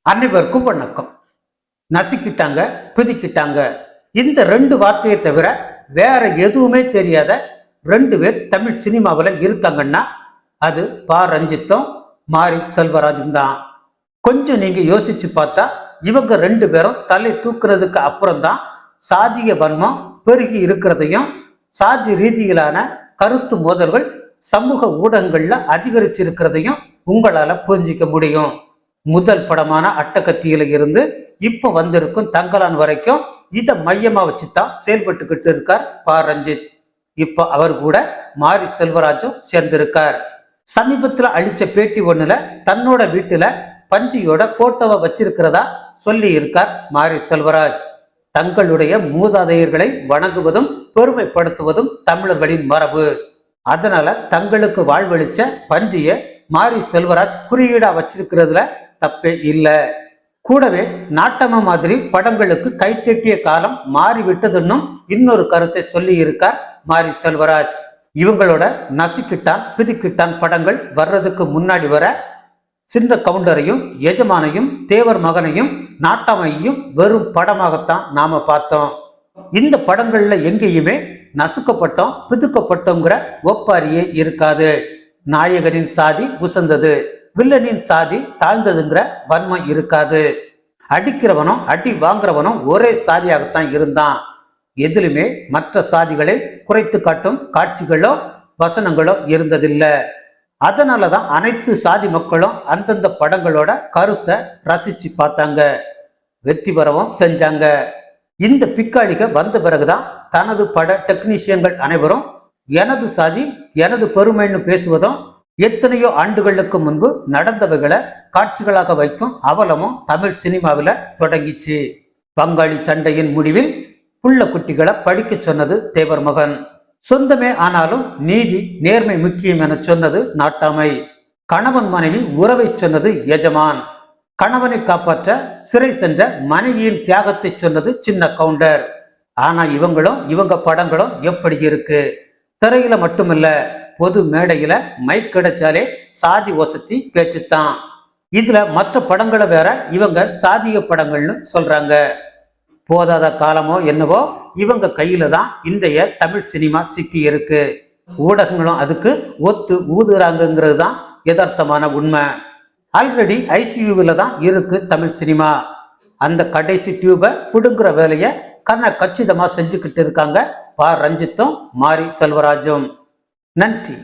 அனைவருக்கும் வணக்கம். நசுக்கிட்டாங்க, பிதிக்கிட்டாங்க, இந்த ரெண்டு வார்த்தையை தவிர வேற எதுவுமே தெரியாத ரெண்டு பேர் தமிழ் சினிமாவில் இருக்காங்கன்னா அது பா ரஞ்சித்தும் மாரி செல்வராஜும் தான். கொஞ்சம் நீங்க யோசிச்சு பார்த்தா இவங்க ரெண்டு பேரும் தலை தூக்குறதுக்கு அப்புறம்தான் சாதிய வன்மம் பெருகி இருக்கிறதையும் சாதி ரீதியிலான கருத்து மோதல்கள் சமூக ஊடகங்கள்ல அதிகரிச்சிருக்கிறதையும் உங்களால புரிஞ்சிக்க முடியும். முதல் படமான அட்டகத்தியில இருந்து இப்ப வந்திருக்கும் தங்கலான் வரைக்கும் இதை மையமா வச்சுதான் செயல்பட்டுக்கிட்டு இருக்கார் பா ரஞ்சித். இப்ப அவர் கூட மாரி செல்வராஜும் சேர்ந்திருக்கார். சமீபத்துல அளிச்ச பேட்டி ஒண்ணுல தன்னோட வீட்டுல பஞ்சியோட போட்டோவை வச்சிருக்கிறதா சொல்லி இருக்கார் மாரி செல்வராஜ். தங்களுடைய மூதாதையர்களை வணங்குவதும் பெருமைப்படுத்துவதும் தமிழர்களின் மரபு. அதனால தங்களுக்கு வாழ்வளிச்ச பஞ்சிய மாரி செல்வராஜ் குறியீடா வச்சிருக்கிறதுல தப்பே இல்லை. கூடவே நாட்டம மாதிரி படங்களுக்கு கைத்தட்டிய காலம் மாறிவிட்டதுன்னு இன்னொரு கருத்தை சொல்லி இருக்கார் மாரி செல்வராஜ். இவங்களோட நசுக்கிட்டான் பிதிக்கிட்டான் படங்கள் வர்றதுக்கு முன்னாடி வர சின்ன கவுண்டரையும் எஜமானையும் தேவர் மகனையும் நாட்டாமையும் வெறும் படமாகத்தான் நாம பார்த்தோம். இந்த படங்கள்ல எங்கேயுமே நசுக்கப்பட்டோம் பிதுக்கப்பட்டோங்கிற ஒப்பாரியே இருக்காது. நாயகனின் சாதி உசந்தது, வில்லனின் சாதி தாழ்ந்ததுங்கிற வன்மம் இருக்காது. அடிக்கிறவனும் அடி வாங்குறவனும் ஒரே சாதியாகத்தான் இருந்தான். எதிலுமே மற்ற சாதிகளை குறைத்து காட்டும் காட்சிகளோ வசனங்களோ இருந்ததில்லை. அதனாலதான் அனைத்து சாதி மக்களும் அந்தந்த படங்களோட கருத்தை ரசிச்சு பார்த்தாங்க, வெற்றி பெறவும் செஞ்சாங்க. இந்த பிக்காளிக வந்த பிறகுதான் தனது பட டெக்னீஷியன்கள் அனைவரும் எனது சாதி எனது பெருமைன்னு பேசுவதும் எத்தனையோ ஆண்டுகளுக்கு முன்பு நடந்தவைகளை காட்சிகளாக வைக்கும் அவலமும் தமிழ் சினிமாவில் தொடங்கிச்சு. பங்காளி சண்டையின் முடிவில் புள்ள குட்டிகளை படிக்க சொன்னது தேவர் மகன். சொந்தமே ஆனாலும் நீதி நேர்மை முக்கியம் என சொன்னது நாட்டாமை. கணவன் மனைவி உறவை சொன்னது எஜமான். கணவனை காப்பாற்ற சிறை சென்ற மனைவியின் தியாகத்தை சொன்னது சின்ன கவுண்டர். ஆனா இவங்க படங்களும் எப்படி இருக்கு? திரையில மட்டுமில்ல, பொது மேடையில மைக் கிடைச்சாலே சாதி வசதி பேச்சுத்தான். இதுல மற்ற படங்களை வேற இவங்க சாதிய படங்கள்னு சொல்றாங்க. போதாத காலமோ என்னவோ இவங்க கையில தான் இன்றைய தமிழ் சினிமா சிக்கி இருக்கு. ஊடகங்களும் அதுக்கு ஒத்து ஊதுறாங்கிறது தான் யதார்த்தமான உண்மை. ஆல்ரெடி ஐசியூவில் தான் இருக்கு தமிழ் சினிமா. அந்த கடைசி டியூபை பிடுங்குற வேலையை கச்சிதமா செஞ்சுக்கிட்டு இருக்காங்க பா ரஞ்சித்தும் மாரி செல்வராஜும். நன்றி.